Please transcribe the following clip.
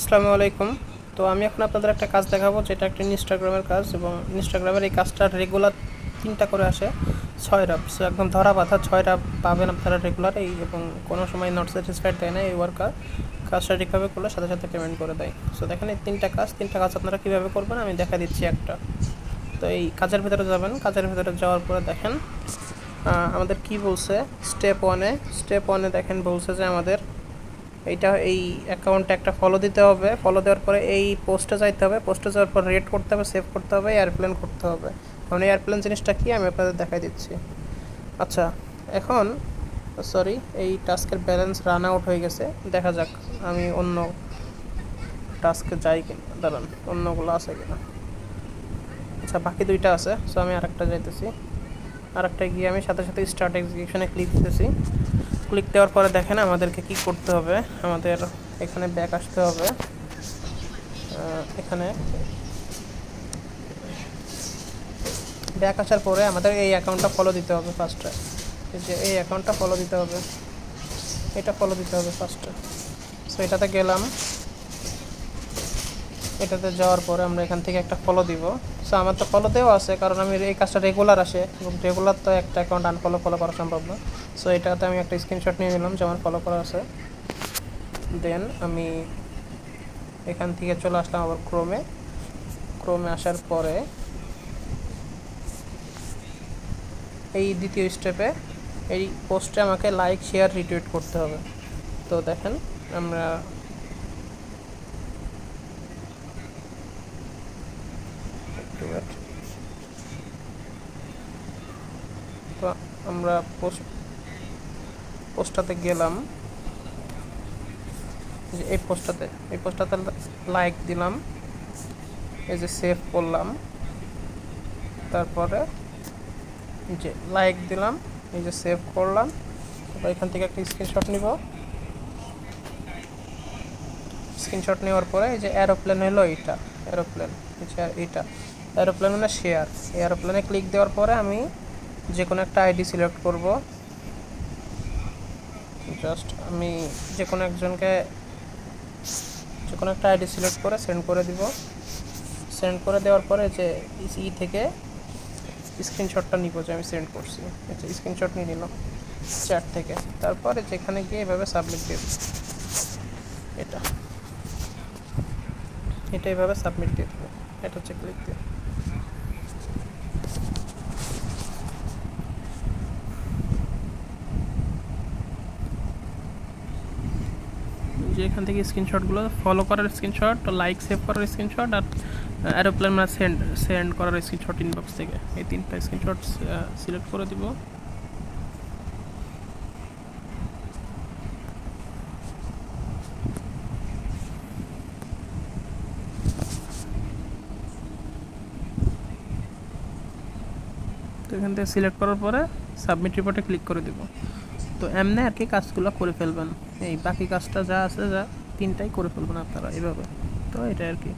আসসালামু আলাইকুম। তো আমি এখন আপনাদের একটা কাজ দেখাবো, যেটা একটা ইনস্টাগ্রামের কাজ, এবং ইনস্টাগ্রামের এই কাজটা রেগুলার 3টা করে আসে, 6টা। সো একদম ধরা বাঁধা 6টা পাবেন আপনারা রেগুলার, এবং কোনো সময় নট স্যাটিসফাইড দেয় না এই ওয়ার্কার। কাজটা ঠিকভাবে করলে সাথে সাথে পেমেন্ট করে দেয়। সো দেখেন এই 3টা কাজ আপনারা কীভাবে করবেন আমি দেখা দিচ্ছি একটা। তো এই কাজের ভিতরে যাবেন, কাজের ভিতরে যাওয়ার পরে দেখেন আমাদের কি বলছে। স্টেপ ওয়ানে দেখেন বলছে যে আমাদের এই অ্যাকাউন্টে একটা ফলো দিতে হবে। ফলো দেওয়ার পরে এই পোস্টে যাইতে হবে, পোস্টে যাওয়ার পর রেড করতে হবে, সেভ করতে হবে, এয়ারপ্লেন করতে হবে। কারণ এয়ারপ্লেন জিনিসটা কি আমি আপনাদের দেখাই দিচ্ছি। আচ্ছা, এখন সরি, এই টাস্কের ব্যালেন্স রান আউট হয়ে গেছে। দেখা যাক আমি অন্য টাস্কে যাই কিনা, দাঁড়ান অন্যগুলো আছে কিনা। আচ্ছা, বাকি 2টা আছে। সো আমি আরেকটা যাইতেছি, আরেকটা গিয়ে আমি সাথে সাথে স্টার্ট এক্সিকিউশনে ক্লিক দিতেছি। ক্লিক দেওয়ার পরে দেখেন আমাদেরকে কি করতে হবে। আমাদের এখানে ব্যাক আসতে হবে। এখানে ব্যাক আসার পরে আমাদের এই অ্যাকাউন্টটা ফলো দিতে হবে ফার্স্টে। যে এই অ্যাকাউন্টটা ফলো দিতে হবে, এটা ফলো দিতে হবে ফার্স্টে। সো এটাতে গেলাম, এটাতে যাওয়ার পরে আমরা এখান থেকে একটা ফলো দিব। সো আমার তো ফলো দেওয়া আছে, কারণ আমি এই কাজটা রেগুলার আসে, এবং রেগুলার তো একটা অ্যাকাউন্ট আনফলো করা সম্ভব না। সো এটাতে আমি একটা স্ক্রিনশট নিয়ে নিলাম যে আমার ফলো করা আছে। দেন আমি এখান থেকে চলে আসলাম আবার ক্রোমে আসার পরে এই দ্বিতীয় স্টেপে এই পোস্টে আমাকে লাইক, শেয়ার, রিটুইট করতে হবে। তো দেখেন আমরা তো আমরা পোস্টটাতে গেলাম, যে এই পোস্টটাতে লাইক দিলাম, এই যে সেভ করলাম, তারপরে যে লাইক দিলাম, এই যে সেভ করলাম। তারপর এখান থেকে একটা স্ক্রিনশট নিব। স্ক্রিনশট নেওয়ার পরে এই যে এরোপ্লেন হলো এইটা, এরোপ্লেন মানে শেয়ার। এরোপ্লেনে ক্লিক দেওয়ার পরে আমি যে কোনো একটা আইডি সিলেক্ট করব। জাস্ট আমি যে কোনো একটা আইডি সিলেক্ট করে সেন্ড করে দিব। সেন্ড করে দেওয়ার পরে যে থেকে স্ক্রিনশটটা নিব যে আমি সেন্ড করছি, আচ্ছা স্ক্রিনশট নিয়ে নিলাম চ্যাট থেকে। তারপরে যেখানে গিয়ে এভাবে সাবমিট দিয়ে এটা এইভাবে সাবমিট দিয়ে দেবো। এটা হচ্ছে ক্লিক দিয়ে যে এখান থেকে স্ক্রিনশটগুলো ফলো করার স্ক্রিনশট, লাইক, সেভ করার স্ক্রিনশট, আর এরোপ্লেন মানে সেন্ড করার স্ক্রিনশট ইনবক্স থেকে, এই 3টা স্ক্রিনশট সিলেক্ট করে দিব। তো এখান থেকে সিলেক্ট করার পরে সাবমিট রিপোর্টে ক্লিক করে দেব। তো এমনি আর কি কাজগুলো করে ফেলবেন। এই বাকি কাজটা যা আছে, 3টাই করে ফেলবেন আপনারা এভাবে। তো এটা আর কি।